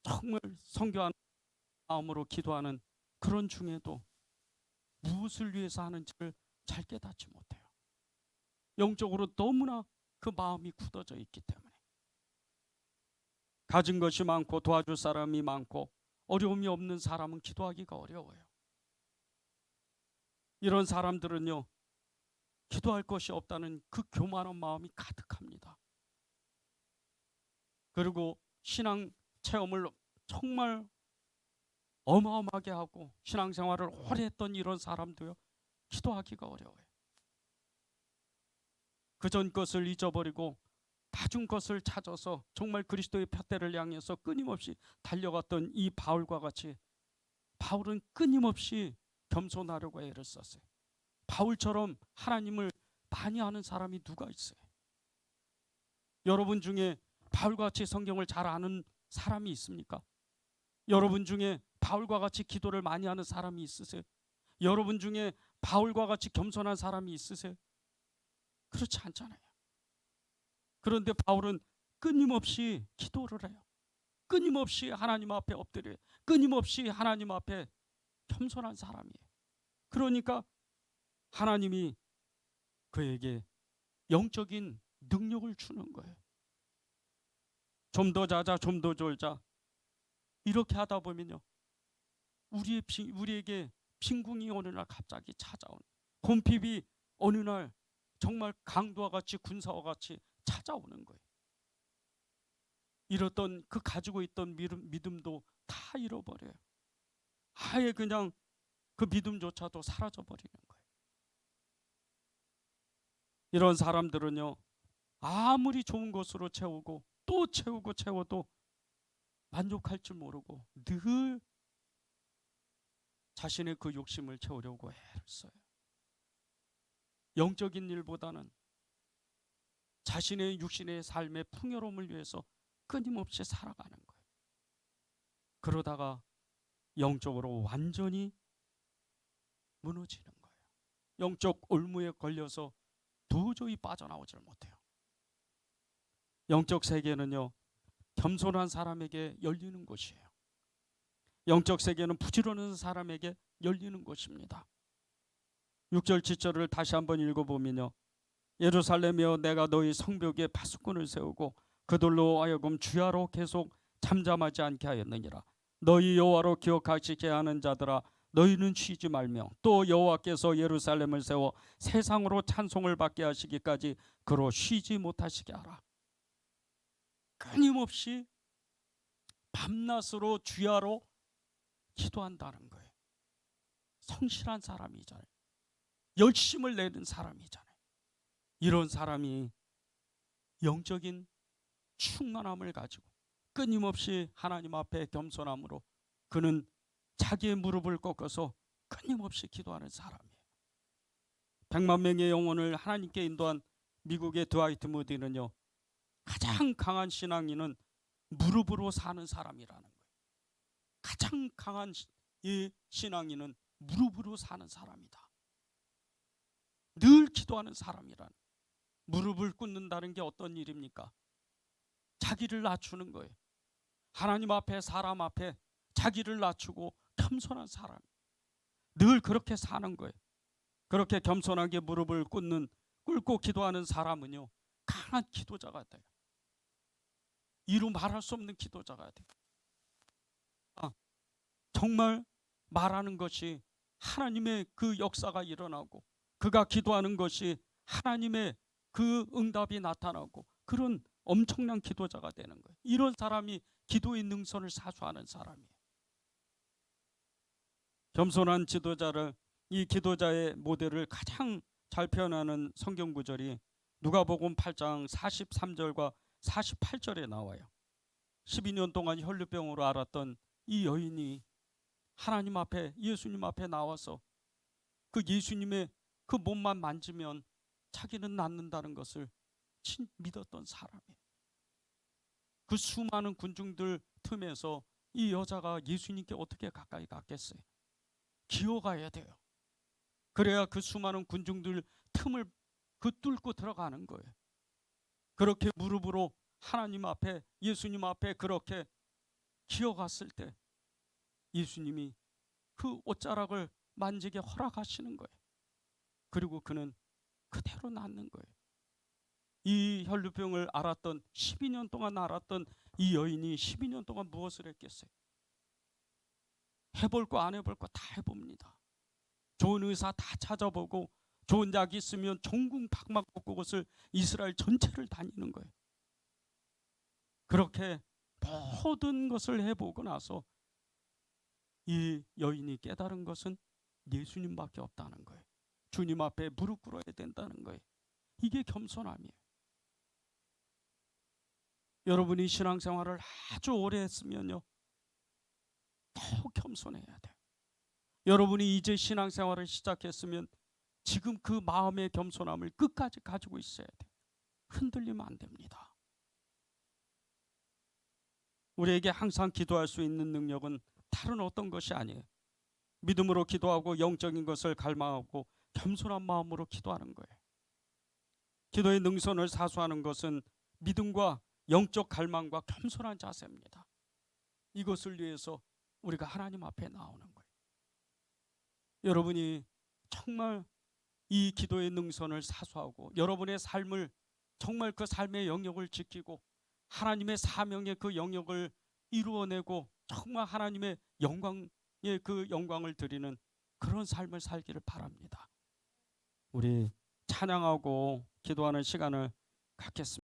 S1: 정말 선교하는 마음으로 기도하는 그런 중에도 무엇을 위해서 하는지를 잘 깨닫지 못해요. 영적으로 너무나 그 마음이 굳어져 있기 때문에. 가진 것이 많고 도와줄 사람이 많고 어려움이 없는 사람은 기도하기가 어려워요. 이런 사람들은요, 기도할 것이 없다는 그 교만한 마음이 가득합니다. 그리고 신앙 체험을 정말 어마어마하게 하고 신앙생활을 오래 했던 이런 사람도요, 기도하기가 어려워요. 그전 것을 잊어버리고 나중 것을 찾아서 정말 그리스도의 푯대를 향해서 끊임없이 달려갔던 이 바울과 같이 바울은 끊임없이 겸손하려고 애를 썼어요. 바울처럼 하나님을 많이 아는 사람이 누가 있어요? 여러분 중에 바울과 같이 성경을 잘 아는 사람이 있습니까? 여러분 중에 바울과 같이 기도를 많이 하는 사람이 있으세요? 여러분 중에 바울과 같이 겸손한 사람이 있으세요? 그렇지 않잖아요. 그런데 바울은 끊임없이 기도를 해요. 끊임없이 하나님 앞에 엎드려요. 끊임없이 하나님 앞에 겸손한 사람이에요. 그러니까 하나님이 그에게 영적인 능력을 주는 거예요. 좀 더 자자, 좀 더 졸자. 이렇게 하다 보면요, 우리에게 빈궁이 어느 날 갑자기 찾아온, 곰핍이 어느 날 정말 강도와 같이 군사와 같이 찾아오는 거예요. 이렇던 그 가지고 있던 믿음도 다 잃어버려요. 아예 그냥 그 믿음조차도 사라져 버리는 거예요. 이런 사람들은요, 아무리 좋은 것으로 채우고 또 채우고 채워도 만족할 줄 모르고 늘 자신의 그 욕심을 채우려고 애를 써요. 영적인 일보다는 자신의 육신의 삶의 풍요로움을 위해서 끊임없이 살아가는 거예요. 그러다가 영적으로 완전히 무너지는 거예요. 영적 올무에 걸려서 도저히 빠져나오질 못해요. 영적 세계는요, 겸손한 사람에게 열리는 곳이에요. 영적 세계는 부지런한 사람에게 열리는 곳입니다. 6절 7절을 다시 한번 읽어보면요, 예루살렘이여 내가 너희 성벽에 파수꾼을 세우고 그들로 하여금 주야로 계속 잠잠하지 않게 하였느니라. 너희 여호와로 기억하시게 하는 자들아 너희는 쉬지 말며 또 여호와께서 예루살렘을 세워 세상으로 찬송을 받게 하시기까지 그로 쉬지 못하시게 하라. 끊임없이 밤낮으로 주야로 기도한다는 거예요. 성실한 사람이잖아요. 열심을 내는 사람이잖아요. 이런 사람이 영적인 충만함을 가지고 끊임없이 하나님 앞에 겸손함으로 그는 자기의 무릎을 꺾어서 끊임없이 기도하는 사람이에요. 100만 명의 영혼을 하나님께 인도한 미국의 드와이트 무디는요, 가장 강한 신앙인은 무릎으로 사는 사람이라는 거예요. 가장 강한 이 신앙인은 무릎으로 사는 사람이다. 늘 기도하는 사람이란. 무릎을 꿇는다는 게 어떤 일입니까? 자기를 낮추는 거예요. 하나님 앞에 사람 앞에 자기를 낮추고 겸손한 사람. 늘 그렇게 사는 거예요. 그렇게 겸손하게 무릎을 꿇고 기도하는 사람은요, 강한 기도자가 돼요. 이루 말할 수 없는 기도자가 돼요. 정말 말하는 것이 하나님의 그 역사가 일어나고 그가 기도하는 것이 하나님의 그 응답이 나타나고 그런 엄청난 기도자가 되는 거예요. 이런 사람이 기도의 능선을 사수하는 사람이에요. 겸손한 지도자를, 이 기도자의 모델을 가장 잘 표현하는 성경 구절이 누가복음 8장 43절과 48절에 나와요. 12년 동안 혈루병으로 앓았던 이 여인이 하나님 앞에, 예수님 앞에 나와서 그 예수님의 그 몸만 만지면 자기는 낫는다는 것을 믿었던 사람이에요. 그 수많은 군중들 틈에서 이 여자가 예수님께 어떻게 가까이 갔겠어요? 기어가야 돼요. 그래야 그 수많은 군중들 틈을 뚫고 들어가는 거예요. 그렇게 무릎으로 하나님 앞에, 예수님 앞에 그렇게 기어갔을 때 예수님이 그 옷자락을 만지게 허락하시는 거예요. 그리고 그는 그대로 낫는 거예요. 이 혈루병을 앓았던 12년 동안 앓았던 이 여인이 12년 동안 무엇을 했겠어요? 해볼 거 안 해볼 거 다 해봅니다. 좋은 의사 다 찾아보고 좋은 약 있으면 전국 박막복고 곳을 이스라엘 전체를 다니는 거예요. 그렇게 모든 것을 해보고 나서 이 여인이 깨달은 것은 예수님밖에 없다는 거예요. 주님 앞에 무릎 꿇어야 된다는 거예요. 이게 겸손함이에요. 여러분이 신앙생활을 아주 오래 했으면요, 더 겸손해야 돼요. 여러분이 이제 신앙생활을 시작했으면 지금 그 마음의 겸손함을 끝까지 가지고 있어야 돼요. 흔들리면 안 됩니다. 우리에게 항상 기도할 수 있는 능력은 다른 어떤 것이 아니에요. 믿음으로 기도하고 영적인 것을 갈망하고 겸손한 마음으로 기도하는 거예요. 기도의 능선을 사수하는 것은 믿음과 영적 갈망과 겸손한 자세입니다. 이것을 위해서 우리가 하나님 앞에 나오는 거예요. 여러분이 정말 이 기도의 능선을 사수하고 여러분의 삶을 정말 그 삶의 영역을 지키고 하나님의 사명의 그 영역을 이루어내고 정말 하나님의 영광의 그 영광을 드리는 그런 삶을 살기를 바랍니다. 우리 찬양하고 기도하는 시간을 갖겠습니다.